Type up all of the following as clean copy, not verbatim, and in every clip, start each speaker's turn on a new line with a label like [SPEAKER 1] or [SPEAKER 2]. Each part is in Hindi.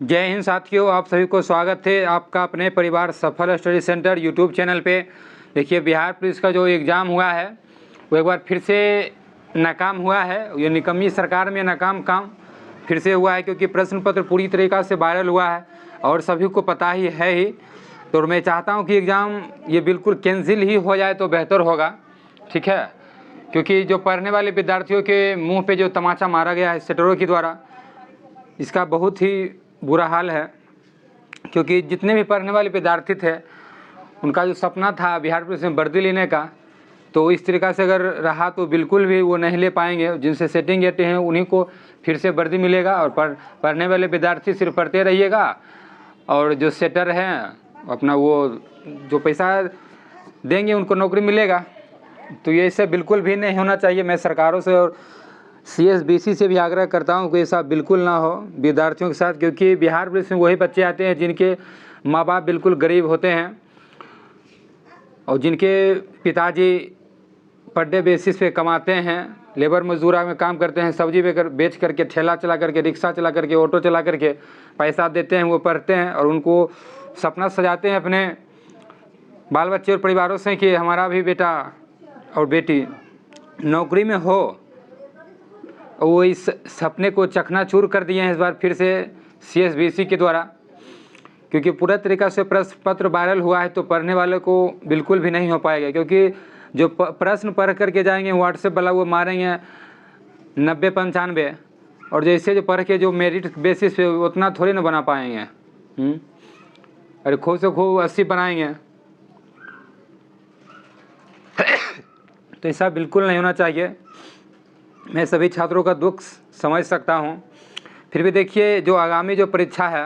[SPEAKER 1] जय हिंद साथियों, आप सभी को स्वागत है आपका अपने परिवार सफल स्टडी सेंटर यूट्यूब चैनल पे। देखिए, बिहार पुलिस का जो एग्ज़ाम हुआ है वो एक बार फिर से नाकाम हुआ है। ये निकम्मी सरकार में नाकाम काम फिर से हुआ है, क्योंकि प्रश्न पत्र पूरी तरीक़ा से वायरल हुआ है और सभी को पता ही है ही। तो मैं चाहता हूँ कि एग्ज़ाम ये बिल्कुल कैंसिल ही हो जाए तो बेहतर होगा, ठीक है। क्योंकि जो पढ़ने वाले विद्यार्थियों के मुँह पे जो तमाचा मारा गया है सेटरों के द्वारा, इसका बहुत ही बुरा हाल है। क्योंकि जितने भी पढ़ने वाले विद्यार्थी थे उनका जो सपना था बिहार पुलिस में वर्दी लेने का, तो इस तरीक़ा से अगर रहा तो बिल्कुल भी वो नहीं ले पाएंगे। जिनसे सेटिंग गेटे हैं उन्हीं को फिर से वर्दी मिलेगा और पढ़ने वाले विद्यार्थी सिर्फ पढ़ते रहिएगा, और जो सेटर हैं अपना वो जो पैसा देंगे उनको नौकरी मिलेगा। तो ये इससे बिल्कुल भी नहीं होना चाहिए। मैं सरकारों से और CSBC से भी आग्रह करता हूँ कि ऐसा बिल्कुल ना हो विद्यार्थियों के साथ, क्योंकि बिहार पुलिस में वही बच्चे आते हैं जिनके माँ बाप बिल्कुल गरीब होते हैं और जिनके पिताजी पर डे बेसिस पे कमाते हैं, लेबर मजदूरा में काम करते हैं, सब्जी बेच करके, ठेला चला करके, रिक्शा चला करके, ऑटो चला करके पैसा देते हैं। वो पढ़ते हैं और उनको सपना सजाते हैं अपने बाल बच्चे और परिवारों से कि हमारा भी बेटा और बेटी नौकरी में हो। वो इस सपने को चकनाचूर कर दिए हैं इस बार फिर से CSBC के द्वारा, क्योंकि पूरा तरीक़ा से प्रश्न पत्र वायरल हुआ है तो पढ़ने वाले को बिल्कुल भी नहीं हो पाएगा। क्योंकि जो प्रश्न पढ़ करके जाएंगे व्हाट्सएप वाला वो मारेंगे 90-95, और जैसे जो पढ़ के जो मेरिट बेसिस पे उतना थोड़ी ना बना पाएंगे। अरे खूब से खूब 80 बनाएंगे। तो ऐसा बिल्कुल नहीं होना चाहिए। मैं सभी छात्रों का दुख समझ सकता हूँ। फिर भी देखिए, जो आगामी जो परीक्षा है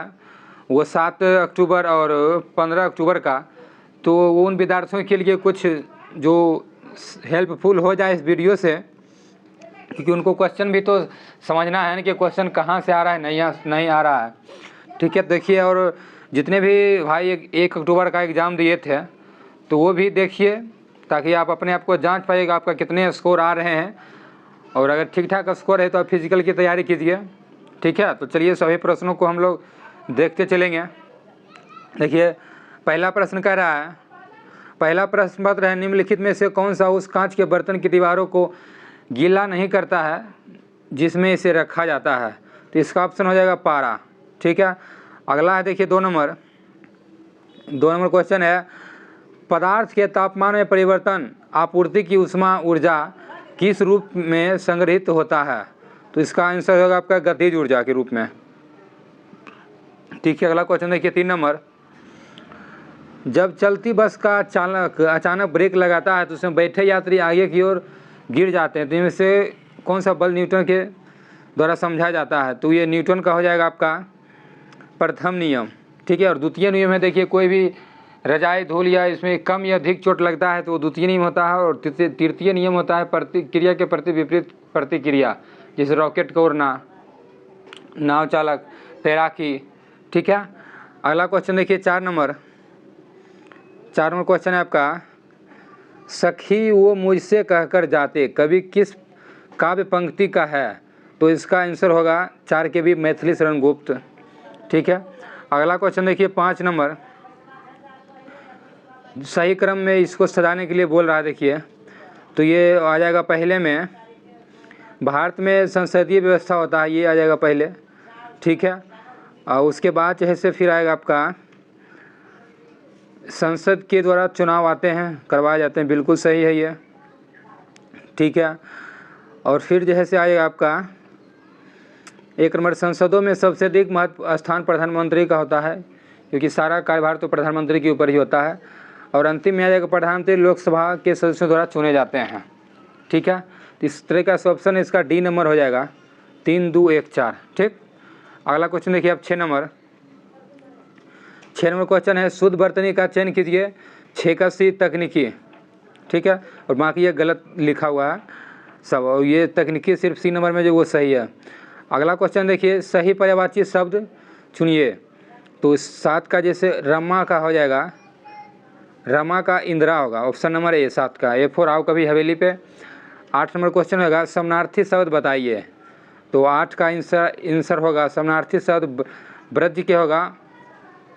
[SPEAKER 1] वो 7 अक्टूबर और 15 अक्टूबर का, तो वो उन विद्यार्थियों के लिए कुछ जो हेल्पफुल हो जाए इस वीडियो से, क्योंकि उनको क्वेश्चन भी तो समझना है ना कि क्वेश्चन कहाँ से आ रहा है, नहीं आ रहा है, ठीक है। देखिए, और जितने भी भाई 1 अक्टूबर का एग्ज़ाम दिए थे तो वो भी देखिए, ताकि आप अपने आप को जाँच पाइएगा आपका कितने स्कोर आ रहे हैं, और अगर ठीक ठाक स्कोर है तो आप फिजिकल की तैयारी कीजिए, ठीक है। तो चलिए सभी प्रश्नों को हम लोग देखते चलेंगे। देखिए, पहला प्रश्न कह रहा है, पहला प्रश्न पत्र है, निम्नलिखित में से कौन सा उस कांच के बर्तन की दीवारों को गीला नहीं करता है जिसमें इसे रखा जाता है। तो इसका ऑप्शन हो जाएगा पारा, ठीक है। अगला है, देखिए 2 नंबर क्वेश्चन है, पदार्थ के तापमान में परिवर्तन आपूर्ति की ऊष्मा ऊर्जा किस रूप में संग्रहित होता है। तो इसका आंसर होगा आपका गतिज ऊर्जा के रूप में, ठीक है। अगला क्वेश्चन देखिए 3 नंबर, जब चलती बस का चालक अचानक ब्रेक लगाता है तो उसमें बैठे यात्री आगे की ओर गिर जाते हैं। तो इनमें से कौन सा बल न्यूटन के द्वारा समझाया जाता है। तो ये न्यूटन का हो जाएगा आपका प्रथम नियम, ठीक है। और द्वितीय नियम है, देखिए कोई भी रजाई धूल या इसमें कम या अधिक चोट लगता है तो वो द्वितीय नियम होता है। और तृतीय नियम होता है प्रतिक्रिया के प्रति विपरीत प्रतिक्रिया, जैसे रॉकेट को उड़ना, नाव चालक, तैराकी, ठीक है। अगला क्वेश्चन देखिए 4 नंबर क्वेश्चन है आपका, सखी वो मुझसे कहकर जाते कवि किस काव्य पंक्ति का है। तो इसका आंसर होगा 4 के भी मैथिली शरण गुप्त, ठीक है। अगला क्वेश्चन देखिए 5 नंबर, सही क्रम में इसको सजाने के लिए बोल रहा है। देखिए, तो ये आ जाएगा पहले में, भारत में संसदीय व्यवस्था होता है, ये आ जाएगा पहले, ठीक है। और उसके बाद जैसे फिर आएगा आपका संसद के द्वारा चुनाव आते हैं, करवाए जाते हैं, बिल्कुल सही है ये, ठीक है। और फिर जैसे आएगा आपका 1 नंबर, संसदों में सबसे अधिक महत्व स्थान प्रधानमंत्री का होता है, क्योंकि सारा कार्यभार तो प्रधानमंत्री के ऊपर ही होता है। और अंतिम में आ जाएगा प्रधानमंत्री लोकसभा के सदस्यों द्वारा चुने जाते हैं, ठीक है। इस तरह का ऑप्शन इसका डी नंबर हो जाएगा, 3, 2, 1, 4, ठीक। अगला क्वेश्चन देखिए अब 6 नंबर क्वेश्चन है, शुद्ध बर्तनी का चयन कीजिए 6 का सी तकनीकी, ठीक है। और बाकी ये गलत लिखा हुआ है सब, और ये तकनीकी सिर्फ सी नंबर में जो वो सही है। अगला क्वेश्चन देखिए, सही पर्यायवाची शब्द चुनिए। तो 7 का जैसे रमा का हो जाएगा, रमा का इंदिरा होगा, ऑप्शन नंबर ए 7 का। A4 आओ कभी हवेली पे। 8 नंबर क्वेश्चन होगा, समानार्थी शब्द बताइए। तो 8 का आंसर होगा समानार्थी शब्द ब्रज क्या होगा,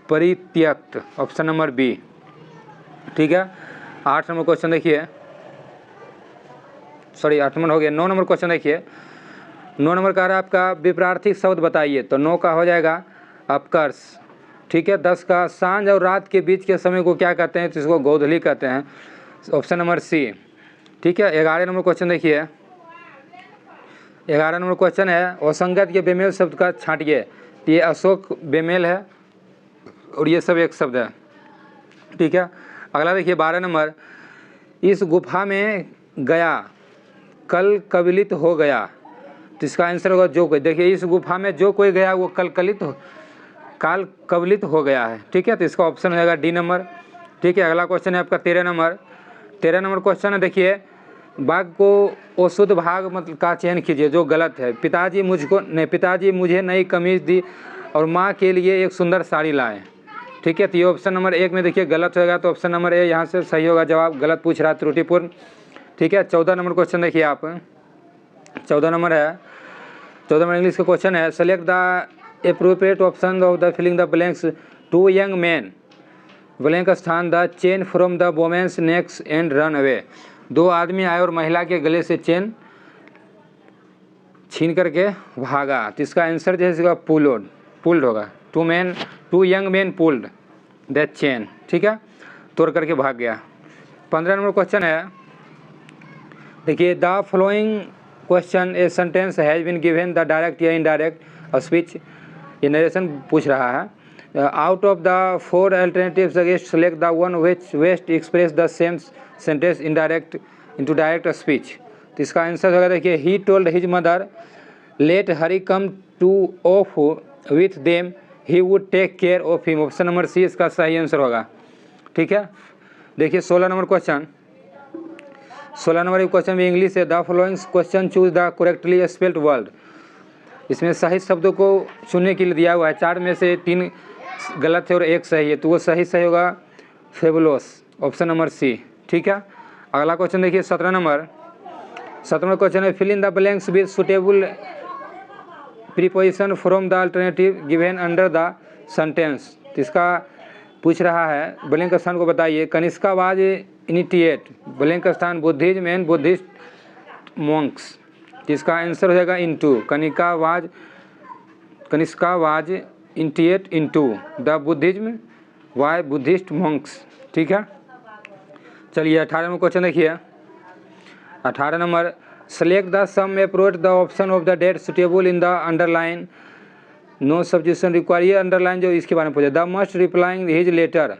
[SPEAKER 1] परित्यक्त, ऑप्शन नंबर बी। ठीक है, 8 नंबर क्वेश्चन देखिए, सॉरी 8 नंबर हो गया, 9 नंबर क्वेश्चन देखिए। 9 नंबर का रहा आपका विपरीत शब्द बताइए, तो 9 का हो जाएगा अपकर्ष। ठीक है, 10 का सांझ और रात के बीच के समय को क्या कहते हैं, तो इसको गोधूली कहते हैं, ऑप्शन नंबर सी। ठीक है, 11 नंबर क्वेश्चन देखिए, 11 नंबर क्वेश्चन है असंगत के बेमेल शब्द का छांटिए। तो ये अशोक बेमेल है और ये सब एक शब्द है। ठीक है, अगला देखिए 12 नंबर, इस गुफा में गया कल कविलित हो गया। तो इसका आंसर होगा जो कोई। देखिए इस गुफा में जो कोई गया वो काल कविलित हो गया है। ठीक है, तो इसका ऑप्शन हो जाएगा डी नंबर। ठीक है, अगला क्वेश्चन है आपका 13 नंबर। 13 नंबर क्वेश्चन है देखिए, बाघ को अशुद्ध भाग मतलब का चयन कीजिए जो गलत है। पिताजी मुझे नई कमीज दी और माँ के लिए एक सुंदर साड़ी लाए। ठीक है, तो ये ऑप्शन नंबर 1 में देखिए गलत होगा, तो ऑप्शन नंबर ए यहाँ से सही होगा जवाब। गलत पूछ रहा है, त्रुटिपूर्ण। ठीक है, 14 नंबर क्वेश्चन देखिए आप, 14 नंबर है, 14 नंबर इंग्लिश का क्वेश्चन है, select the appropriate option of the filling the blanks. Two young man blank स्थान the chain from the women's necks and run away. 2 आदमी आए और महिला के गले से चेन छीन करके भागा। तो इसका आंसर जो है इसका पुल्ड होगा। 2 young man pulled that chain. ठीक है, तोड़ करके भाग गया। 15 नंबर क्वेश्चन है देखिए, the following question a sentence has been given the direct या इनडायरेक्ट स्पीच। ये नरेशन पूछ रहा है। Out of the 4 alternatives suggest select the one which best express the same sentence indirect into direct speech. तो इसका आंसर होगा देखिए, he told his mother let Hari come to off with them he would take care of him. Option number C इसका सही आंसर होगा। ठीक है, देखिए 16 नंबर क्वेश्चन, 16 नंबर क्वेश्चन में इंग्लिश है, the following question choose the correctly spelled word. इसमें सही शब्दों को चुनने के लिए दिया हुआ है, 4 में से 3 गलत है और 1 सही है, तो वो सही होगा फेबुलस, ऑप्शन नंबर सी। ठीक है, अगला क्वेश्चन देखिए 17 नंबर क्वेश्चन है, fill in the blanks with suitable preposition from the alternative given under the sentence. तो इसका पूछ रहा है ब्लैंक स्थान को बताइए। कनिष्कावाज इनिटिएट, ब्लैंक स्थान बुद्धिज्म एंड बुद्धिस्ट मॉन्क्स। इसका आंसर हो जाएगा into, Kanishka was initiate into the Buddhism by Buddhist monks. ठीक है, चलिए 18 नंबर क्वेश्चन देखिए, 18 number, select the some approach the option of the date suitable in the underline no subjection require. ये अंडरलाइन जो इसके बारे में पूछा, the must replying his letter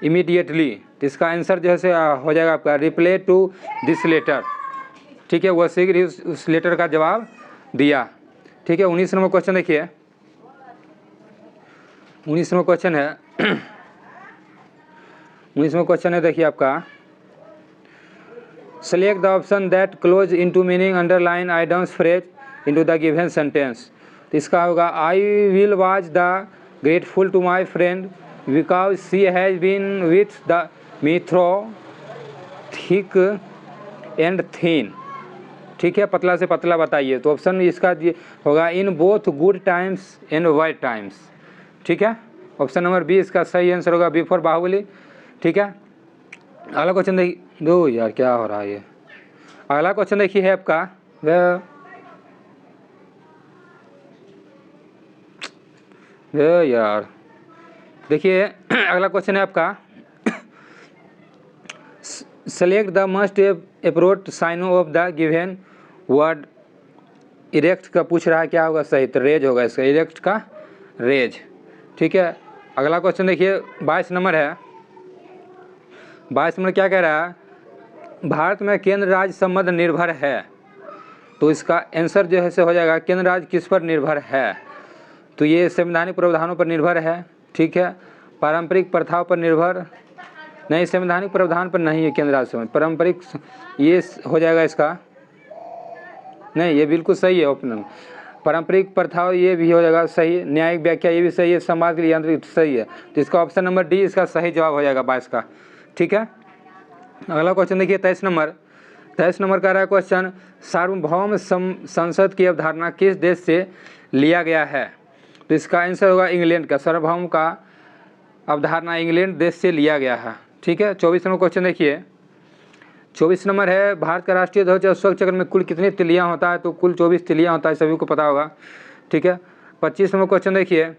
[SPEAKER 1] immediately. तो इसका आंसर जो है हो जाएगा आपका रिप्लाई टू दिस लेटर। ठीक है, वह शीघ्र ही उस लेटर का जवाब दिया। ठीक है, 19 नंबर क्वेश्चन देखिए, 19 नंबर क्वेश्चन है 19 नंबर क्वेश्चन है देखिए आपका, select the option that close into meaning underline idioms phrase into the given sentence. तो इसका होगा, I will was the grateful to my friend because she has been with the me through thick and thin. ठीक है, पतला से पतला बताइए, तो ऑप्शन इसका होगा in both good times and bad times. ठीक है, ऑप्शन नंबर बी इसका सही आंसर होगा, बिफोर बाहुबली। ठीक है, अगला क्वेश्चन देखिए, दो यार क्या हो रहा है ये। अगला क्वेश्चन देखिए है आपका, यार देखिए अगला क्वेश्चन है आपका, select the must approach sign of the given word. Erect का पूछ रहा है, क्या होगा सही, तो रेज होगा इसका, इरेक्ट का रेज। ठीक है, अगला क्वेश्चन देखिए 22 नंबर है, 22 नंबर क्या कह रहा है, भारत में केंद्र राज्य संबंध निर्भर है। तो इसका आंसर जो है से हो जाएगा, केंद्र राज्य किस पर निर्भर है, तो ये संवैधानिक प्रावधानों पर निर्भर है। ठीक है, पारंपरिक प्रथाओं पर निर्भर नहीं, संवैधानिक प्रावधान पर नहीं है केंद्र राज्य संबंध, पारंपरिक, ये हो जाएगा इसका नहीं, ये बिल्कुल सही है ऑप्शन। पारंपरिक प्रथाओं ये भी हो जाएगा सही, न्यायिक व्याख्या ये भी सही है, समाज के लिए यांत्रिक सही है, तो इसका ऑप्शन नंबर डी इसका सही जवाब हो जाएगा 22 का। ठीक है, अगला क्वेश्चन देखिए 23 नंबर, 23 नंबर का रहा क्वेश्चन, सार्वभौम संसद की अवधारणा किस देश से लिया गया है। तो इसका आंसर होगा इंग्लैंड का। सार्वभौम का अवधारणा इंग्लैंड देश से लिया गया है। ठीक है, 24 नंबर क्वेश्चन देखिए। 24 नंबर है, भारत का राष्ट्रीय ध्वज अशोक चक्र में कुल कितनी तिलियाँ होता है? तो कुल 24 तिलियाँ होता है, सभी को पता होगा। ठीक है, 25 नंबर क्वेश्चन देखिए।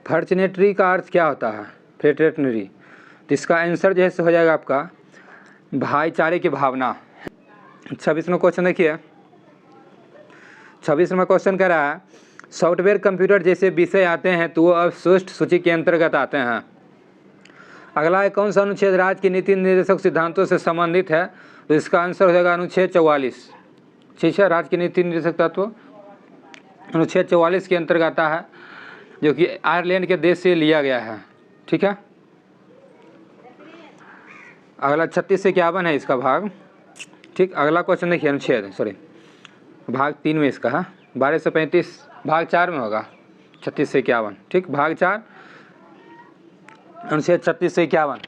[SPEAKER 1] फर्चनेटरी का अर्थ क्या होता है? फ्रेटरनरी। तो इसका आंसर जो है हो जाएगा आपका भाईचारे की भावना। 26 नंबर क्वेश्चन देखिए। 26 नंबर क्वेश्चन कह रहा है सॉफ्टवेयर कंप्यूटर जैसे विषय आते हैं तो वो अवशिष्ट सूची के अंतर्गत आते हैं। अगला है कौन सा अनुच्छेद राज्य के नीति निर्देशक सिद्धांतों से संबंधित है? तो इसका आंसर हो जाएगा अनुच्छेद 44। ठीक है, राज्य के नीति निर्देशक तत्व अनुच्छेद 44 के अंतर्गत आता है, जो कि आयरलैंड के देश से लिया गया है। ठीक है, अगला 36 से 51 है इसका भाग। ठीक, अगला क्वेश्चन देखिए, अनुच्छेद भाग 3 में इसका है 12 से 35, भाग 4 में होगा 36 से 51। ठीक, भाग 4 अनुच्छेद 36 से 51।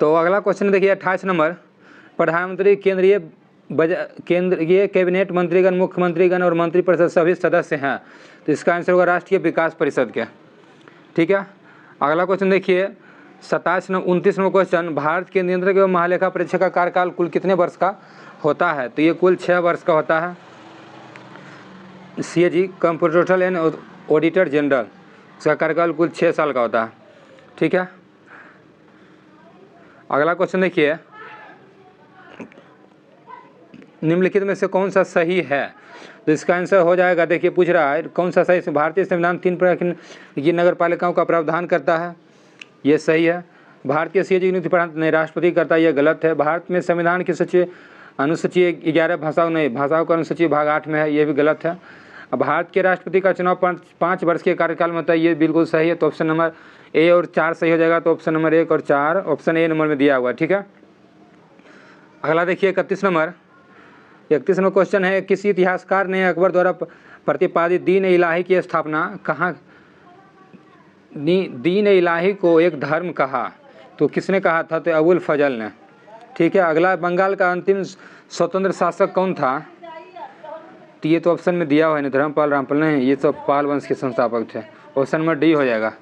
[SPEAKER 1] तो अगला क्वेश्चन देखिए 28 नंबर। प्रधानमंत्री केंद्रीय कैबिनेट मंत्रीगण, मुख्यमंत्रीगण और मंत्रिपरिषद सभी सदस्य हैं। तो इसका आंसर होगा राष्ट्रीय विकास परिषद के। ठीक है, अगला क्वेश्चन देखिए 29 नंबर क्वेश्चन। भारत के नियंत्रक एवं महालेखा परीक्षक का कार्यकाल कुल कितने वर्ष का होता है? तो ये कुल 6 वर्ष का होता है। CAG computer and auditor general, इसका कार्यकाल कुल 6 साल का होता है। ठीक है, अगला क्वेश्चन देखिए निम्नलिखित में से कौन सा सही है? तो इसका आंसर हो जाएगा, देखिए पूछ रहा है कौन सा सही। भारतीय संविधान 3 प्रकार की नगर पालिकाओं का प्रावधान करता है, ये सही है। भारतीय CAG की नियुक्ति नहीं राष्ट्रपति करता है, ये गलत है। भारत में संविधान की सूची अनुसूची 11 भाषाओं नहीं, भाषाओं का अनुसूची भाग 8 में है, ये भी गलत है। भारत के राष्ट्रपति का चुनाव 5 वर्ष के कार्यकाल में होता है, ये बिल्कुल सही है। तो ऑप्शन नंबर ए और 4 सही हो जाएगा। तो ऑप्शन नंबर 1 और 4 ऑप्शन ए नंबर में दिया हुआ है। ठीक है, अगला देखिए 31 नंबर क्वेश्चन है किसी इतिहासकार ने अकबर द्वारा प्रतिपादित दीन इलाही की स्थापना कहाँ? दीन इलाही को एक धर्म कहा, तो किसने कहा था? तो अबुल फजल ने। ठीक है, अगला बंगाल का अंतिम स्वतंत्र शासक कौन था? तो ये तो ऑप्शन में दिया हुआ है, धर्मपाल रामपाल नहीं, ये तो पाल वंश के संस्थापक थे। ऑप्शन नंबर डी हो जाएगा।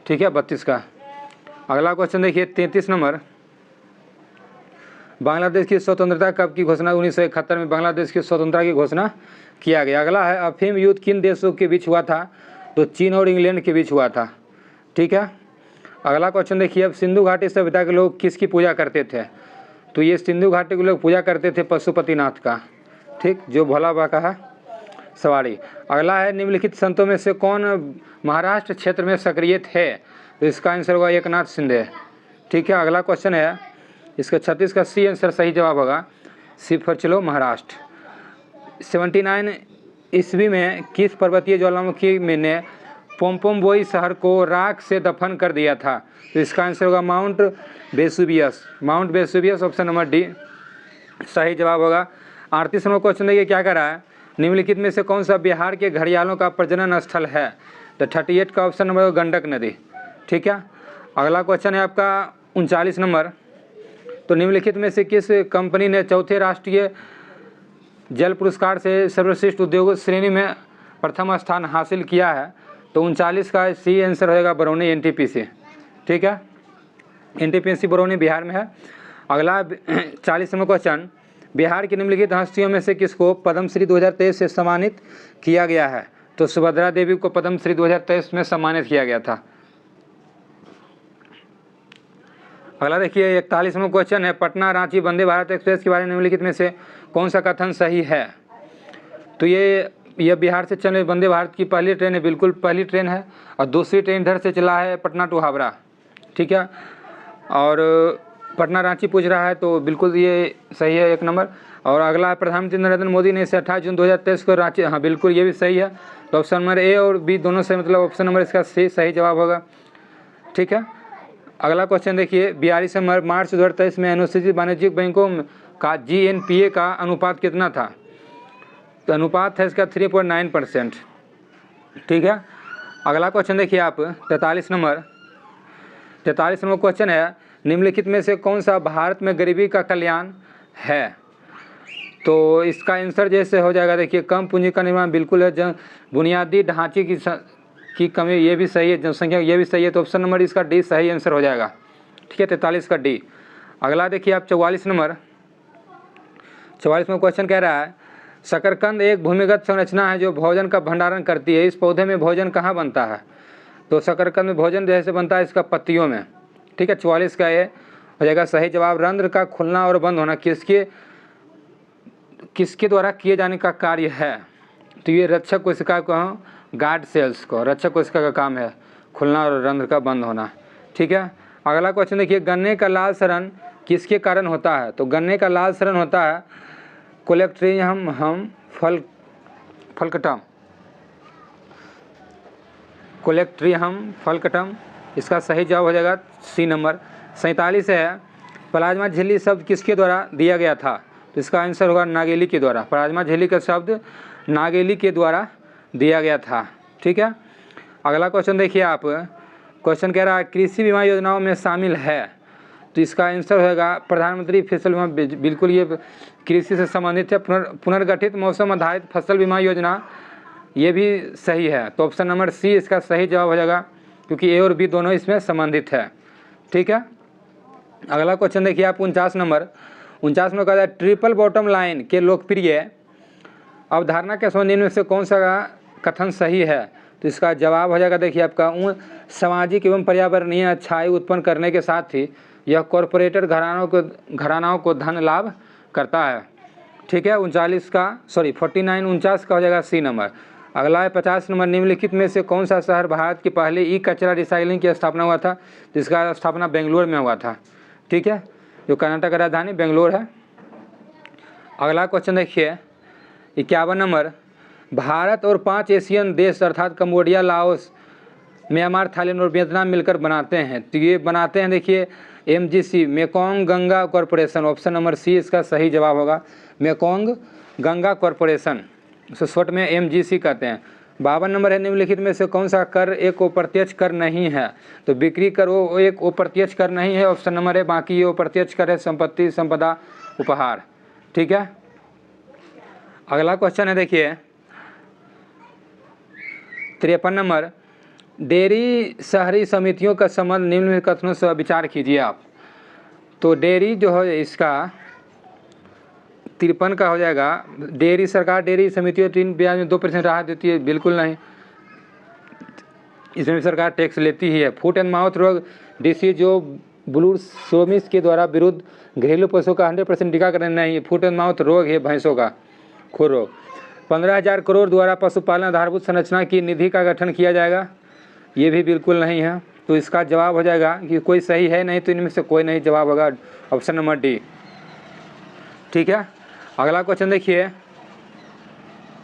[SPEAKER 1] ठीक है, 32 का। अगला क्वेश्चन देखिए 33 नंबर। बांग्लादेश की स्वतंत्रता कब की घोषणा? 1971 में बांग्लादेश की स्वतंत्रता की घोषणा किया गया। अगला है अफीम युद्ध किन देशों के बीच हुआ था? तो चीन और इंग्लैंड के बीच हुआ था। ठीक है, अगला क्वेश्चन देखिए अब सिंधु घाटी सभ्यता के लोग किसकी पूजा करते थे? तो ये सिंधु घाटी के लोग पूजा करते थे पशुपतिनाथ का। ठीक, जो भोला बाबा का है सवारी। अगला है निम्नलिखित संतों में से कौन महाराष्ट्र क्षेत्र में सक्रिय थे? तो इसका आंसर होगा एकनाथ शिंदे। ठीक है, अगला क्वेश्चन है इसका 36 का सी आंसर सही जवाब होगा सी फॉर चलो महाराष्ट्र। 79 ईस्वी में किस पर्वतीय ज्वालामुखी में ने पोम्पोम्बोई शहर को राख से दफन कर दिया था? तो इसका आंसर होगा mount Vesuvius option number D सही जवाब होगा। 38 नंबर क्वेश्चन देखिए क्या कर रहा है निम्नलिखित में से कौन सा बिहार के घड़ियालों का प्रजनन स्थल है? तो 38 का ऑप्शन नंबर गंडक नदी। ठीक है, अगला क्वेश्चन है आपका 39 नंबर। तो निम्नलिखित में से किस कंपनी ने चौथे राष्ट्रीय जल पुरस्कार से सर्वश्रेष्ठ उद्योग श्रेणी में प्रथम स्थान हासिल किया है? तो 39 का सी आंसर होगा बरौनी NTPC। ठीक है, NTPC बरौनी बिहार में है। अगला 40 नंबर क्वेश्चन बिहार की निम्नलिखित हस्तियों में से किसको पद्मश्री 2023 से सम्मानित किया गया है? तो सुभद्रा देवी को पद्मश्री 2023 में सम्मानित किया गया था। अगला देखिए 41 नंबर क्वेश्चन है पटना रांची वंदे भारत एक्सप्रेस के बारे में निम्नलिखित में से कौन सा कथन सही है? तो ये बिहार से चलने वंदे भारत की पहली ट्रेन है, बिल्कुल पहली ट्रेन है। और दूसरी ट्रेन इधर से चला है पटना टू हावड़ा। ठीक है, और पटना रांची पूछ रहा है तो बिल्कुल ये सही है 1 नंबर। और अगला प्रधानमंत्री नरेंद्र मोदी ने इसे 28 जून 2023 को रांची, हाँ बिल्कुल ये भी सही है। तो ऑप्शन नंबर ए और बी दोनों से मतलब ऑप्शन नंबर इसका सही जवाब होगा। ठीक है, अगला क्वेश्चन देखिए 42 नंबर मार्च 2023 में अनुसूचित वाणिज्यिक बैंकों का GNPA का अनुपात कितना था? तो अनुपात है इसका 3.9%। ठीक है, अगला क्वेश्चन देखिए आप 43 नंबर क्वेश्चन है निम्नलिखित में से कौन सा भारत में गरीबी का कल्याण है? तो इसका आंसर जैसे हो जाएगा, देखिए कम पूंजी का निर्माण बिल्कुल है, बुनियादी ढांचे की कमी ये भी सही है, जनसंख्या ये भी सही है, तो ऑप्शन नंबर इसका डी सही आंसर हो जाएगा। ठीक है, 43 का डी। अगला देखिए आप 44 नंबर, 44 में क्वेश्चन कह रहा है शकरकंद एक भूमिगत संरचना है जो भोजन का भंडारण करती है, इस पौधे में भोजन कहाँ बनता है? तो शकरकंद में भोजन जैसे बनता है इसका पत्तियों में। ठीक है, 44 का ये हो जाएगा सही जवाब। रंध्र का खुलना और बंद होना किसके द्वारा किए जाने का कार्य है? तो ये रक्षक कोशिका को, गार्ड सेल्स को, रक्षक कोशिका का काम है खुलना और रंध्र का बंद होना। ठीक है, अगला क्वेश्चन देखिए गन्ने का लाल सड़न किसके कारण होता है? तो गन्ने का लाल सड़न होता है कोलेक्ट्रियम फलकटम, इसका सही जवाब हो जाएगा सी नंबर। 47 है प्लाज्मा झिल्ली शब्द किसके द्वारा दिया गया था? तो इसका आंसर होगा नागेली के द्वारा। प्लाज्मा झिल्ली का शब्द नागेली के द्वारा दिया गया था। ठीक है, अगला क्वेश्चन देखिए आप, क्वेश्चन कह रहा है कृषि बीमा योजनाओं में शामिल है, तो इसका आंसर होगा प्रधानमंत्री फसल बीमा, बिल्कुल ये कृषि से संबंधित है। पुनर्गठित मौसम आधारित फसल बीमा योजना ये भी सही है, तो ऑप्शन नंबर सी इसका सही जवाब हो जाएगा, क्योंकि ए और बी दोनों इसमें संबंधित है। ठीक है, अगला क्वेश्चन देखिए आप 49 नंबर, 49 में कहा जाए ट्रिपल बॉटम लाइन के लोकप्रिय अवधारणा के संबंध में से कौन सा कथन सही है? तो इसका जवाब हो जाएगा देखिए आपका सामाजिक एवं पर्यावरणीय अच्छाई उत्पन्न करने के साथ ही यह कॉरपोरेट घरानाओं को धन लाभ करता है। ठीक है, 49 का हो जाएगा सी नंबर। अगला है 50 नंबर, निम्नलिखित में से कौन सा शहर भारत की पहले ई कचरा रिसाइकलिंग की स्थापना हुआ था? जिसका स्थापना बेंगलोर में हुआ था। ठीक है, जो कर्नाटक का राजधानी बेंगलोर है। अगला क्वेश्चन देखिए 51 नंबर, भारत और 5 एशियन देश अर्थात कम्बोडिया, लाओस, म्यांमार, थाईलैंड और वियतनाम मिलकर बनाते हैं, तो ये बनाते हैं देखिए MGC, Mekong Ganga corporation. Option number C इसका सही जवाब होगा, मेकोंग गंगा कॉरपोरेशन, उसे शॉर्ट में MGC कहते हैं। 52 नंबर है निम्नलिखित में से कौन सा कर एक अप्रत्यक्ष कर नहीं है? तो बिक्री कर वो एक अप्रत्यक्ष कर नहीं है, ऑप्शन नंबर है, बाकी ये अप्रत्यक्ष कर है संपत्ति, संपदा, उपहार। ठीक है, अगला क्वेश्चन है देखिए 53 नंबर, डेयरी शहरी समितियों का संबंध निम्न कथनों से विचार कीजिए आप। तो डेयरी जो है इसका 53 का हो जाएगा, डेयरी सरकार डेयरी समितियों 3 ब्याज में 2% राहत देती है, बिल्कुल नहीं, इसमें भी सरकार टैक्स लेती ही है। फुट एंड माउथ रोग डिसीज जो ब्लूसोमिस के द्वारा विरुद्ध घरेलू पशुओं का 100% टीकाकरण नहीं, फुट एंड माउथ रोग है भैंसों का खुर रोग। 15,000 करोड़ द्वारा पशुपालन आधारभूत संरचना की निधि का गठन किया जाएगा, ये भी बिल्कुल नहीं है, तो इसका जवाब हो जाएगा कि कोई सही है नहीं, तो इनमें से कोई नहीं जवाब होगा, ऑप्शन नंबर डी। ठीक है, अगला क्वेश्चन देखिए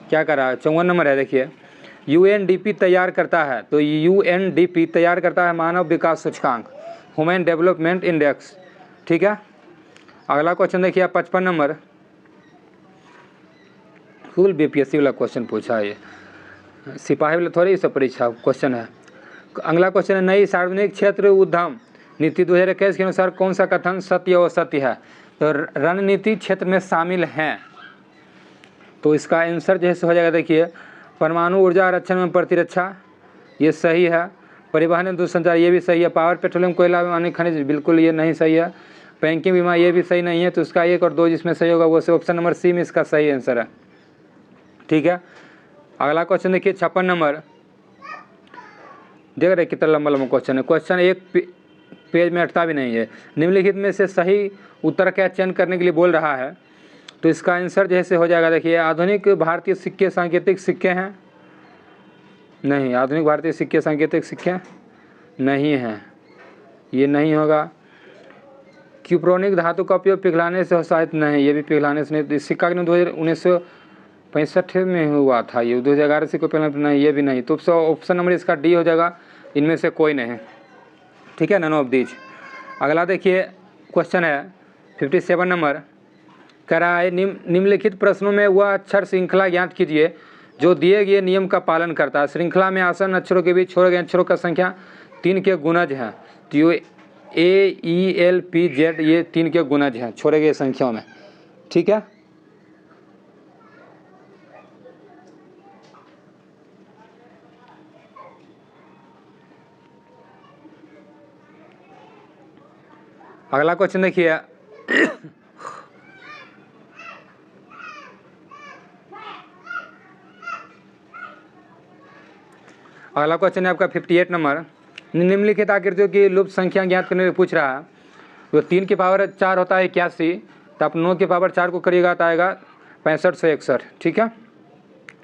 [SPEAKER 1] क्या कर रहा है, 54 नंबर है देखिए, UNDP तैयार करता है, तो UNDP तैयार करता है मानव विकास सूचकांक, ह्यूमन डेवलपमेंट इंडेक्स। ठीक है, अगला क्वेश्चन देखिए 55 नंबर, फुल BPSC वाला क्वेश्चन पूछा है, ये सिपाही वाला थोड़ी सा परीक्षा क्वेश्चन है। अगला क्वेश्चन है नई सार्वजनिक क्षेत्र उद्यम नीति 2021 के अनुसार कौन सा कथन सत्य और असत्य है? तो रणनीति क्षेत्र में शामिल हैं, तो इसका आंसर जैसे हो जाएगा देखिए परमाणु ऊर्जा आरक्षण में प्रतिरक्षा, ये सही है। परिवहन एवं दूरसंचार ये भी सही है। पावर, पेट्रोलियम, कोयला, अन्य खनिज बिल्कुल ये नहीं सही है। बैंकिंग बीमा ये भी सही नहीं है, तो इसका 1 और 2 जिसमें सही होगा वो से ऑप्शन नंबर सी में इसका सही आंसर है। ठीक है, अगला क्वेश्चन देखिए 56 नंबर, देख रहे कितना लंबा लंबा क्वेश्चन है, क्वेश्चन एक पेज में अटता भी नहीं है। निम्नलिखित में से सही उत्तर का चयन करने के लिए बोल रहा है, तो इसका आंसर जैसे हो जाएगा देखिए आधुनिक भारतीय सिक्के सांकेतिक सिक्के हैं, नहीं, आधुनिक भारतीय सिक्के सांकेतिक सिक्के नहीं हैं, ये नहीं होगा। क्यूप्रोनिक धातु का उपयोग पिघलाने से उत्साहित नहीं, ये भी पिघलाने से नहीं। सिक्का के 1965 में हुआ था, ये 2011 से कोई पहले नहीं, ये भी नहीं, तो ऑप्शन नंबर इसका डी हो जाएगा, इनमें से कोई नहीं। ठीक है, नन ऑफ दीज। अगला देखिए क्वेश्चन है 57 नंबर, कह रहा है निम्नलिखित प्रश्नों में वह अक्षर श्रृंखला ज्ञात कीजिए जो दिए गए नियम का पालन करता है। श्रृंखला में आसन अक्षरों के बीच छोड़े गए अक्षरों का संख्या 3 के गुणज हैं, तो ये AELPZ ये 3 के गुणज हैं छोड़े गए संख्याओं में। ठीक है, अगला क्वेश्चन देखिए अगला क्वेश्चन है आपका 58 नंबर। निम्नलिखित आकृतियों की लुप्त संख्या ज्ञात करने में पूछ रहा है। तो 3 की पावर 4 होता है 81, तो आप 9 की पावर 4 को करिएगा तो आएगा 65 से 61, ठीक है।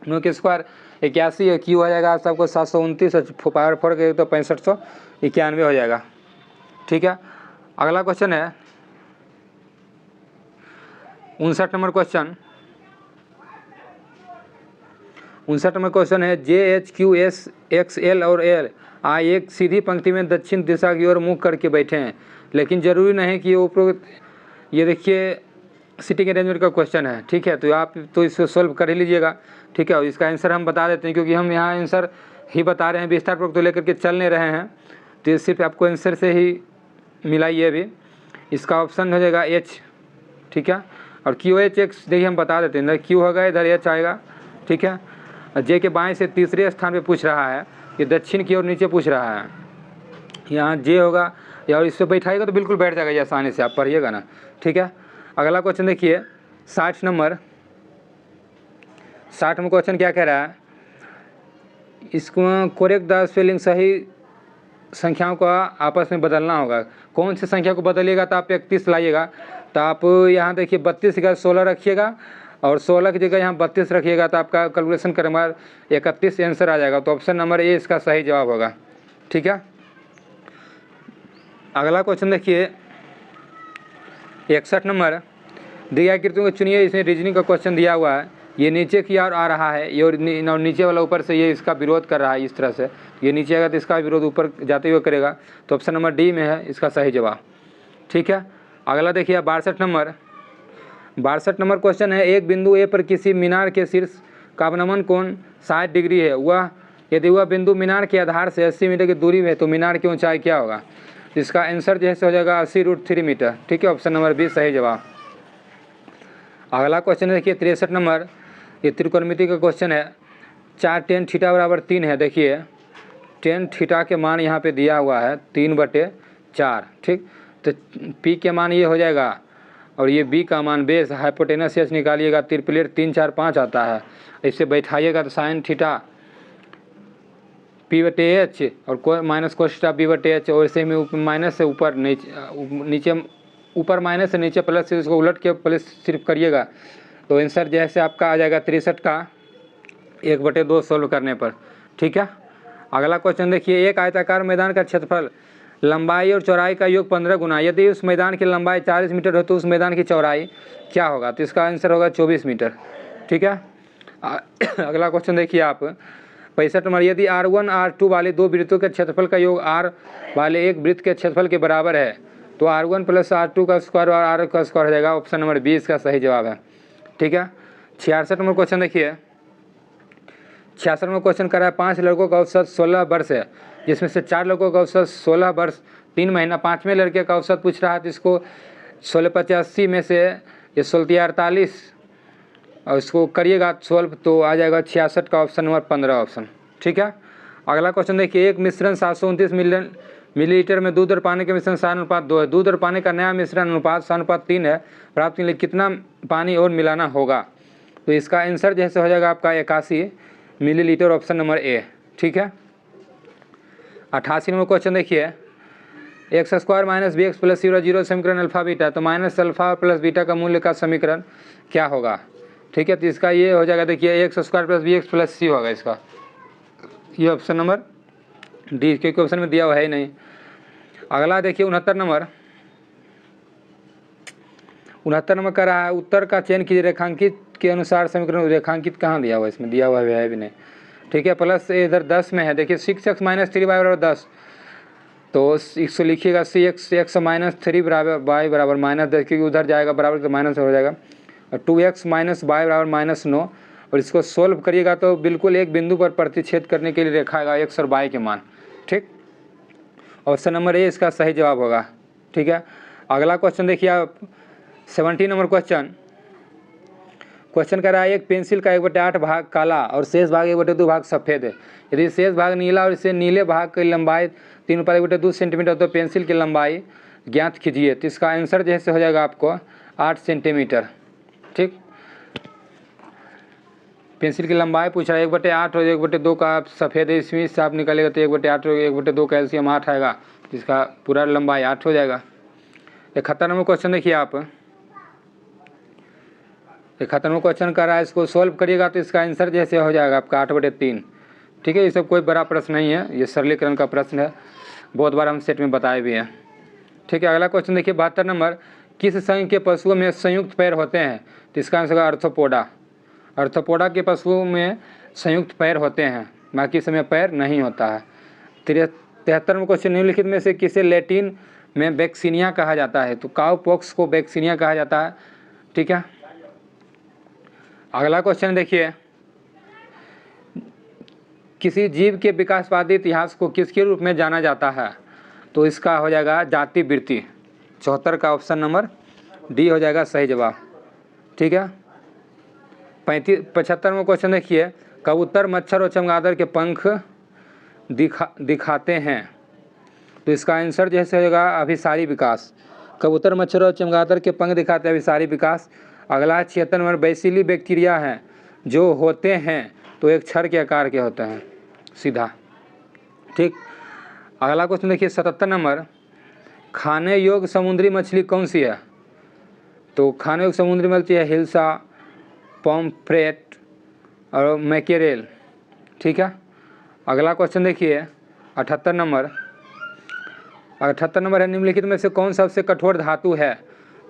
[SPEAKER 1] 9 के स्क्वायर 81, क्यू हो जाएगा सबको 729, पावर 4 के तो 6591 हो जाएगा, ठीक है। अगला क्वेश्चन है 59 नंबर क्वेश्चन। 59 नंबर क्वेश्चन है JHQSXL और L आई एक सीधी पंक्ति में दक्षिण दिशा की ओर मुँह करके बैठे हैं, लेकिन ज़रूरी नहीं कि उपरोक्त, ये देखिए सिटिंग अरेंजमेंट का क्वेश्चन है, ठीक है। तो आप तो इसको सॉल्व कर ही लीजिएगा, ठीक है। और इसका आंसर हम बता देते हैं, क्योंकि हम यहाँ आंसर ही बता रहे हैं, विस्तार पूर्वक तो लेकर के चल नहीं रहे हैं, तो ये सिर्फ आपको आंसर से ही मिला ये अभी। इसका ऑप्शन हो जाएगा H, ठीक है। और QHX देखिए हम बता देते हैं, इधर Q होगा, इधर H आएगा, ठीक है। J के बाएं से तीसरे स्थान पे पूछ रहा है, ये दक्षिण की ओर नीचे पूछ रहा है, यहाँ J होगा, या और इस पर बैठाएगा तो बिल्कुल बैठ जाएगा, ये आसानी से आप पढ़िएगा ना, ठीक है। अगला क्वेश्चन देखिए 60 नंबर। 60 में क्वेश्चन क्या कह रहा है, इसको करेक्ट द स्पेलिंग, सही संख्याओं को आपस में बदलना होगा। कौन सी संख्या को बदलिएगा, तो आप 31 लाइएगा, तो आप यहाँ देखिए 32 की जगह 16 रखिएगा, और 16 की जगह यहाँ 32 रखिएगा, तो आपका कैलकुलेशन करने बाद 31 आंसर आ जाएगा। तो ऑप्शन नंबर ए इसका सही जवाब होगा, ठीक है। अगला क्वेश्चन देखिए 61 नंबर। दिया आकृतियों को चुनिए, इसमें रीजनिंग का क्वेश्चन दिया हुआ है, ये नीचे की ओर आ रहा है, ये और नीचे वाला ऊपर से ये इसका विरोध कर रहा है, इस तरह से ये नीचे आएगा तो इसका विरोध ऊपर जाते हुए करेगा, तो ऑप्शन नंबर डी में है इसका सही जवाब, ठीक है। अगला देखिए 62 नंबर। 62 नंबर क्वेश्चन है, एक बिंदु ए पर किसी मीनार के शीर्ष का अवनमन कोण 60 डिग्री है, वह यदि वह बिंदु मीनार के आधार से 80 मीटर की दूरी में है, तो मीनार की ऊंचाई क्या होगा। इसका आंसर जैसे हो जाएगा 80√3 मीटर, ठीक है। ऑप्शन नंबर बी सही जवाब। अगला क्वेश्चन देखिए 63 नंबर। ये त्रिकोणमिति का क्वेश्चन है, 4 tan थीटा बराबर 3 है। देखिए tan थीटा के मान यहाँ पे दिया हुआ है 3/4, ठीक। तो P के मान ये हो जाएगा, और ये B का मान बेस हाइपोटेनस H निकालिएगा, त्रिप्लेट 3 4 5 आता है, इससे बैठाइएगा तो साइन थीटा P/H और माइनस कोस थीटा P/H, और इसे में माइनस से ऊपर नीचे ऊपर माइनस से नीचे प्लस से, इसको उलट के प्लस सिर्फ करिएगा, तो आंसर जैसे आपका आ जाएगा 63 का 1/2 सॉल्व करने पर, ठीक है। अगला क्वेश्चन देखिए, एक आयताकार मैदान का क्षेत्रफल लंबाई और चौड़ाई का योग 15 गुना, यदि उस मैदान की लंबाई 40 मीटर हो तो उस मैदान की चौड़ाई क्या होगा। तो इसका आंसर होगा 24 मीटर, ठीक है। अगला क्वेश्चन देखिए आप 65 नंबर। यदि R1 R2 वाले दो वृत्तों के क्षेत्रफल का योग R वाले एक वृत्त के क्षेत्रफल के बराबर है, तो R1 + R2 का स्क्वायर और R का स्क्वायर हो जाएगा। ऑप्शन नंबर बी इसका सही जवाब है, ठीक है। 66 नंबर क्वेश्चन देखिए। 66 नंबर क्वेश्चन कर रहा है, 5 लड़कों का औसत 16 वर्ष है, जिसमें से 4 लड़कों का औसत 16 वर्ष 3 महीना, 5वें लड़के का औसत पूछ रहा है, तो इसको 1685 में से ये 1648 और इसको करिएगा सॉल्व, तो आ जाएगा 66 का ऑप्शन नंबर 15 ऑप्शन, ठीक है। अगला क्वेश्चन देखिए, एक मिश्रण 729 मिलीलीटर में दूध और पानी के मिश्रण 7:2 है। दूध और पानी का नया मिश्रण अनुपात 7:3 है, प्राप्त के लिए कितना पानी और मिलाना होगा। तो इसका आंसर जैसे हो जाएगा आपका 81 मिलीलीटर, ऑप्शन नंबर ए, ठीक है। 88 नंबर क्वेश्चन देखिए, x² - bx + 0 समीकरण अल्फा बीटा, तो माइनस अल्फा प्लस बीटा का मूल्य का समीकरण क्या होगा, ठीक है। तो इसका ये हो जाएगा, देखिए x² + bx + c होगा इसका, ये ऑप्शन नंबर डी, क्योंकि ऑप्शन में दिया हुआ है ही नहीं। अगला देखिए 69 नंबर। 69 नंबर का रहा है, उत्तर का चयन कीजिए, रेखांकित के अनुसार समीकरण। रेखांकित कहाँ दिया हुआ है, इसमें दिया हुआ है भी नहीं, ठीक है। प्लस इधर 10 में है, देखिए 6x - 3y बराबर 10, तो इसको लिखिएगा 6x - 3 बराबर y बराबर -10, क्योंकि उधर जाएगा बराबर तो माइनस हो जाएगा, और 2x - y बराबर -9, और इसको सोल्व करिएगा तो बिल्कुल एक बिंदु पर प्रतिच्छेद करने के लिए रेखा आएगा x और y के मान, ठीक। ऑप्शन नंबर ए इसका सही जवाब होगा, ठीक है। अगला क्वेश्चन देखिए आप 70 नंबर क्वेश्चन कर रहा है, एक पेंसिल का 1/8 भाग काला और शेष भाग 1/2 भाग सफ़ेद है। यदि शेष भाग नीला और इसे नीले भाग की लंबाई 3/1/2 सेंटीमीटर, तो पेंसिल की लंबाई ज्ञात कीजिए। तो इसका आंसर जैसे हो जाएगा आपको 8 सेंटीमीटर। ठीक, पेंसिल की लंबाई पूछ रहा है 1/8 और 1/2 का आप सफ़ेद इसमें से आप निकालेगा तो 1/8 और 1/2 कैल्शियम 8 आएगा, जिसका पूरा लंबाई 8 हो जाएगा। 71वां क्वेश्चन देखिए आप, 71वां क्वेश्चन कर रहा है, इसको सोल्व करिएगा तो इसका आंसर जैसे हो जाएगा आपका 8/3। ठीक है, ये सब कोई बड़ा प्रश्न नहीं है, ये सरलीकरण का प्रश्न है, बहुत बार हम सेट में बताए भी हैं। ठीक है, अगला क्वेश्चन देखिए 72 नंबर, किस संघ के पशुओं में संयुक्त पैर होते हैं? तो इसका आंसर अर्थोपोडा। अर्थोपोडा के पशुओं में संयुक्त पैर होते हैं, बाकी समय पैर नहीं होता है। 73वां क्वेश्चन, निम्नलिखित में से किसे लैटिन में वैक्सीनिया कहा जाता है? तो काउपॉक्स को वैक्सीनिया कहा जाता है। ठीक है, अगला क्वेश्चन देखिए, किसी जीव के विकासवादी इतिहास को किसके रूप में जाना जाता है? तो इसका हो जाएगा जाति वृत्ति। 74 का ऑप्शन नंबर डी हो जाएगा सही जवाब। ठीक है, 75वां क्वेश्चन देखिए, कबूतर, मच्छर और चमगादड़ के पंख दिखाते हैं? तो इसका आंसर जैसे हो जाएगा अभिसारी विकास। कबूतर, मच्छर और चमगादड़ के पंख दिखाते हैं, अभिसारी विकास। अगला 76 नंबर, बैसिली बैक्टीरिया हैं जो होते हैं तो एक क्षर के आकार के होते हैं, सीधा। ठीक, अगला क्वेश्चन देखिए 77 नंबर, खाने योग्य समुद्री मछली कौन सी है? तो खाने योग्य समुद्री मछली है हिल्सा, पॉम्फ्रेट और मैकेरेल। ठीक है, अगला क्वेश्चन देखिए 78 नंबर, 78 नंबर है, निम्नलिखित में से कौन सबसे कठोर धातु है?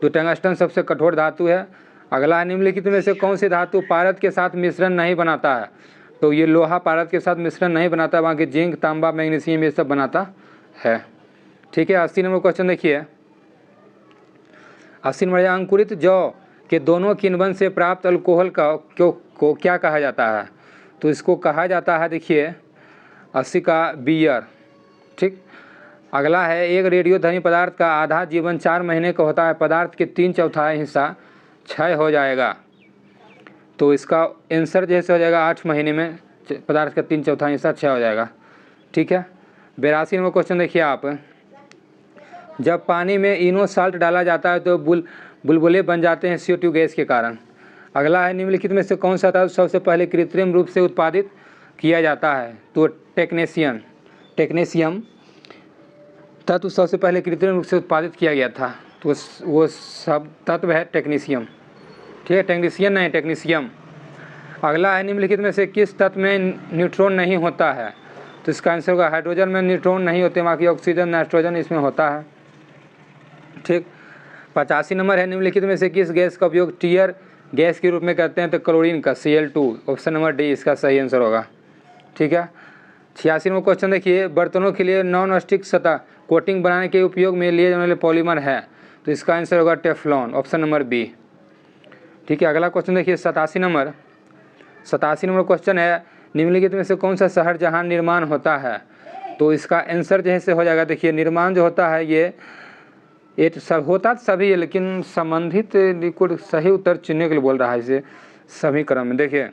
[SPEAKER 1] तो टंगस्टन सबसे कठोर धातु है। अगला, निम्नलिखित में से कौन सी धातु पारद के साथ मिश्रण नहीं बनाता है? तो ये लोहा पारद के साथ मिश्रण नहीं बनाता, बाकी जिंक, तांबा, मैग्नीशियम ये सब बनाता है। ठीक है, 80 नंबर क्वेश्चन देखिए, 80 नंबर, अंकुरित जौ के दोनों किण्वन से प्राप्त अल्कोहल को क्या कहा जाता है? तो इसको कहा जाता है देखिए 80 का बियर। ठीक, अगला है, एक रेडियोधर्मी पदार्थ का आधा जीवन 4 महीने का होता है, पदार्थ के 3/4 हिस्सा क्षय हो जाएगा। तो इसका आंसर जैसे हो जाएगा 8 महीने में पदार्थ का 3/4 हिस्सा क्षय हो जाएगा। ठीक है, 82 नंबर क्वेश्चन देखिए आप, जब पानी में इनो साल्ट डाला जाता है तो बुलबुले बन जाते हैं CO2 गैस के कारण। अगला है, निम्नलिखित में से कौन सा धातु सबसे पहले कृत्रिम रूप से उत्पादित किया जाता है? तो टेक्नेशियम तत्व सबसे पहले कृत्रिम रूप से उत्पादित किया गया था, तो वो सब तत्व है टेक्नीशियम। ठीक है, टेक्नीशियन नहीं, टेक्नीशियम। अगला है, निम्नलिखित में से किस तत्व में न्यूट्रॉन नहीं होता है? तो इसका आंसर होगा हाइड्रोजन में न्यूट्रॉन नहीं होते, बाकी ऑक्सीजन, नाइट्रोजन इसमें होता है। ठीक, 85 नंबर है, निम्नलिखित में से किस गैस का उपयोग टीयर गैस के रूप में करते हैं? तो क्लोरीन का, Cl2, ऑप्शन नंबर डी इसका सही आंसर होगा। ठीक है, 86 नंबर क्वेश्चन देखिए, बर्तनों के लिए नॉन स्टिक सतह कोटिंग बनाने के उपयोग में लिए जाने वाले पॉलीमर है? तो इसका आंसर होगा टेफ्लॉन, ऑप्शन नंबर बी। ठीक है, अगला क्वेश्चन देखिए 87 नंबर क्वेश्चन है, निम्नलिखित में से कौन सा शहर जहां निर्माण होता है? तो इसका आंसर जैसे हो जाएगा देखिए, निर्माण जो होता है ये सब होता सभी है, लेकिन संबंधित लिक्विड सही उत्तर चुनने के लिए बोल रहा है इसे सभी क्रम में। देखिए,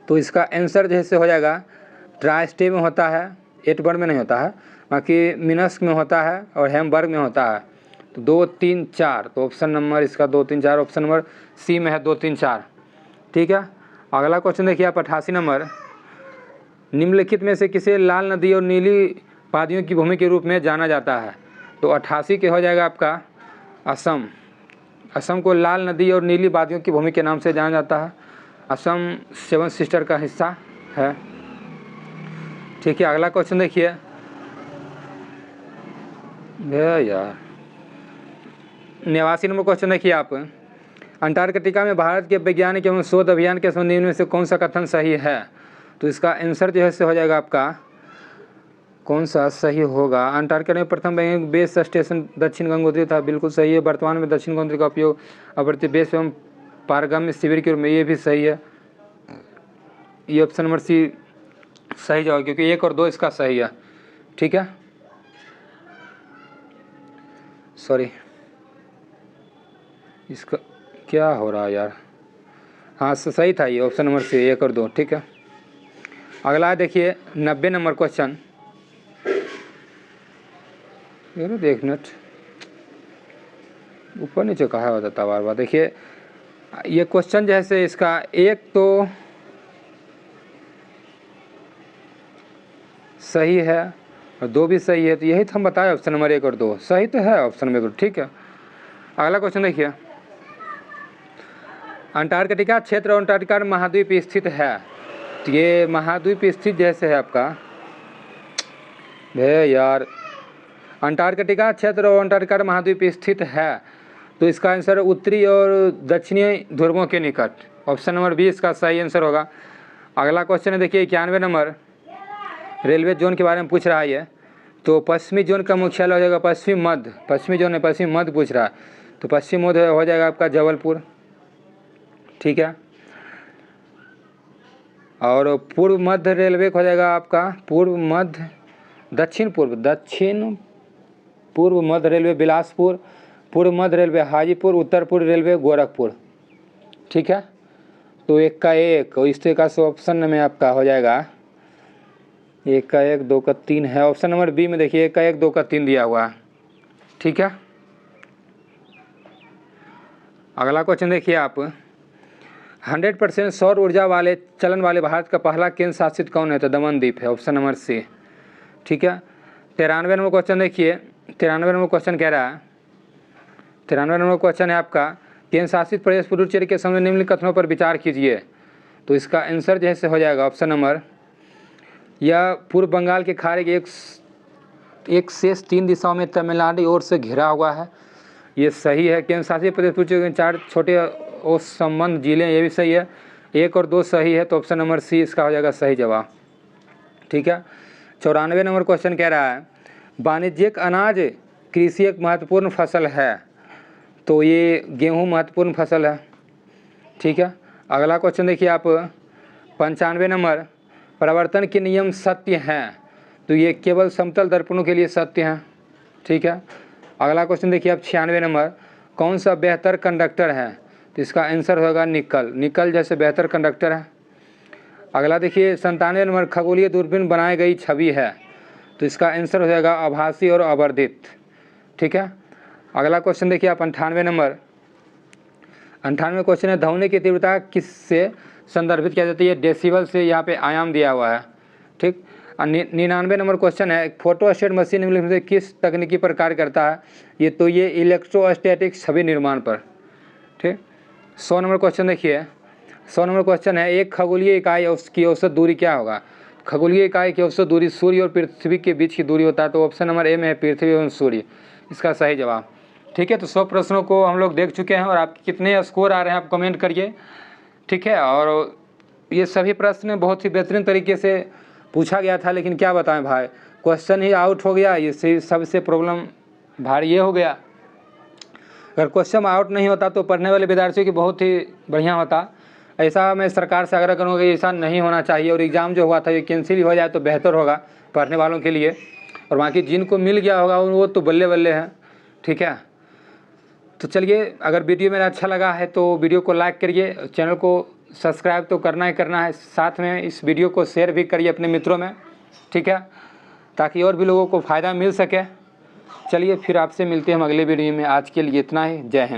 [SPEAKER 1] तो इसका आंसर जैसे हो जाएगा ट्राइस्टे में होता है, एटबर्ग में नहीं होता है, बाकी मिनस्क में होता है और हैम्बर्ग में होता है। तो 2, 3, 4, तो ऑप्शन नंबर इसका 2, 3, 4 ऑप्शन नंबर सी में है, 2, 3, 4। ठीक है, अगला क्वेश्चन देखिए आप 88 नंबर, निम्नलिखित में से किसे लाल नदी और नीली वादियों की भूमि के रूप में जाना जाता है? तो 88 के हो जाएगा आपका असम। असम को लाल नदी और नीली वादियों की भूमि के नाम से जाना जाता है। असम 7 सिस्टर का हिस्सा है। ठीक है, अगला क्वेश्चन देखिए, यार 89 नंबर क्वेश्चन देखिए आप, अंटार्कटिका में भारत के वैज्ञानिक एवं शोध अभियान के संबंध में से कौन सा कथन सही है? तो इसका आंसर जो है से हो जाएगा आपका कौन सा सही होगा? अंटार्कटिका में प्रथम वैज्ञानिक बेस स्टेशन दक्षिण गंगोत्री था, बिल्कुल सही है। वर्तमान में दक्षिण गंगोत्री का उपयोग अवर्ती बेस एवं पारगम्य शिविर के रूप में, ये भी सही है। ये ऑप्शन नंबर सी सही जवाब, क्योंकि 1 और 2 इसका सही है। ठीक है, सॉरी इसका क्या हो रहा है यार, हाँ सही था ये ऑप्शन नंबर सी, 1 और 2। ठीक है, अगला देखिए 90 नंबर क्वेश्चन, देख मिनट ऊपर नीचे कहा होता था बार बार। देखिए ये क्वेश्चन जैसे इसका एक तो सही है और 2 भी सही है, तो यही तो हम बताए ऑप्शन नंबर 1 और 2 सही तो है ऑप्शन नंबर 1। ठीक है, अगला क्वेश्चन देखिए, अंटार्कटिका क्षेत्र अंटार्कटिका महाद्वीप स्थित है। तो ये महाद्वीप स्थित जैसे है आपका भे यार, अंटार्कटिका क्षेत्र और अंटार्कटिका महाद्वीप स्थित है, तो इसका आंसर उत्तरी और दक्षिणी ध्रुवों के निकट, ऑप्शन नंबर 20 इसका सही आंसर होगा। अगला क्वेश्चन है देखिए 91 नंबर, रेलवे जोन के बारे में पूछ रहा है ये। तो पश्चिमी जोन का मुख्यालय हो जाएगा पश्चिमी मध्य, पश्चिमी जोन है पश्चिमी मध्य पूछ रहा है, तो पश्चिम मध्य हो जाएगा आपका जबलपुर। ठीक है, और पूर्व मध्य रेलवे हो जाएगा आपका पूर्व मध्य दक्षिण पूर्व मध्य रेलवे बिलासपुर, पूर्व मध्य रेलवे हाजीपुर, उत्तर पूर्व रेलवे गोरखपुर। ठीक है, तो 1 का 1 और इस तरह का ऑप्शन में आपका हो जाएगा 1 का 1 2 का 3 है, ऑप्शन नंबर बी में देखिए 1 का 1 2 का 3 दिया हुआ है। ठीक है, अगला क्वेश्चन देखिए आप, 100% सौर ऊर्जा वाले चलन वाले भारत का पहला केंद्र शासित कौन है? तो दमनदीप है, ऑप्शन नंबर सी। ठीक है, 93 नंबर क्वेश्चन देखिए, 93 नंबर क्वेश्चन कह रहा है, 93 नंबर क्वेश्चन है आपका, केंद्र शासित प्रदेश पुडुचेरी के समय निम्नलिखित कथनों पर विचार कीजिए। तो इसका आंसर जैसे हो जाएगा ऑप्शन नंबर, यह पूर्व बंगाल के खाड़ी के एक से 3 दिशाओं में तमिलनाडु ओर से घिरा हुआ है, ये सही है। केंद्र शासित प्रदेश पुडुचेरी के 4 छोटे और संबंध जिले, ये भी सही है। 1 और 2 सही है, तो ऑप्शन नंबर सी इसका हो जाएगा सही जवाब। ठीक है, 94 नंबर क्वेश्चन कह रहा है, वाणिज्यिक अनाज कृषि एक महत्वपूर्ण फसल है। तो ये गेहूँ महत्वपूर्ण फसल है। ठीक है, अगला क्वेश्चन देखिए आप, 95 नंबर, परिवर्तन के नियम सत्य हैं। तो ये केवल समतल दर्पणों के लिए सत्य हैं। ठीक है, अगला क्वेश्चन देखिए आप 96 नंबर, कौन सा बेहतर कंडक्टर है? तो इसका आंसर होगा निकल, निकल जैसे बेहतर कंडक्टर है। अगला देखिए 97 नंबर, खगोलीय दूरबीन बनाई गई छवि है। तो इसका आंसर हो जाएगा आभासी और आवर्धित। ठीक है, अगला क्वेश्चन देखिए आप 98 नंबर, 98 क्वेश्चन है, ध्वनि की तीव्रता किससे संदर्भित किया जाता है? ये डेसिबल से यहाँ पे आयाम दिया हुआ है। ठीक, 99 नंबर क्वेश्चन है, फोटोस्टेट मशीन निम्नलिखित में से किस तकनीकी पर कार्य करता है? ये इलेक्ट्रोस्टैटिक छवि निर्माण पर। ठीक, 100 नंबर क्वेश्चन देखिए, 100 नंबर क्वेश्चन है, एक खगोलीय इकाई की औसत दूरी क्या होगा? खगोलीय इकाई की औसत दूरी सूर्य और पृथ्वी के बीच की दूरी होता है, तो ऑप्शन नंबर ए में है पृथ्वी एवं सूर्य, इसका सही जवाब। ठीक है, तो 100 प्रश्नों को हम लोग देख चुके हैं और आपके कितने स्कोर आ रहे हैं आप कमेंट करिए। ठीक है, और ये सभी प्रश्न बहुत ही बेहतरीन तरीके से पूछा गया था, लेकिन क्या बताएं भाई, क्वेश्चन ही आउट हो गया, इससे सबसे प्रॉब्लम भारी ये हो गया। अगर क्वेश्चन आउट नहीं होता तो पढ़ने वाले विद्यार्थियों की बहुत ही बढ़िया होता। ऐसा मैं सरकार से आग्रह करूँगा कि ऐसा नहीं होना चाहिए, और एग्ज़ाम जो हुआ था ये कैंसिल हो जाए तो बेहतर होगा पढ़ने वालों के लिए, और बाकी जिनको मिल गया होगा वो तो बल्ले बल्ले हैं। ठीक है, तो चलिए, अगर वीडियो मेरा अच्छा लगा है तो वीडियो को लाइक करिए, चैनल को सब्सक्राइब तो करना ही करना है, साथ में इस वीडियो को शेयर भी करिए अपने मित्रों में। ठीक है, ताकि और भी लोगों को फ़ायदा मिल सके। चलिए फिर आपसे मिलते हैं हम अगले वीडियो में, आज के लिए इतना ही, जय हिंद।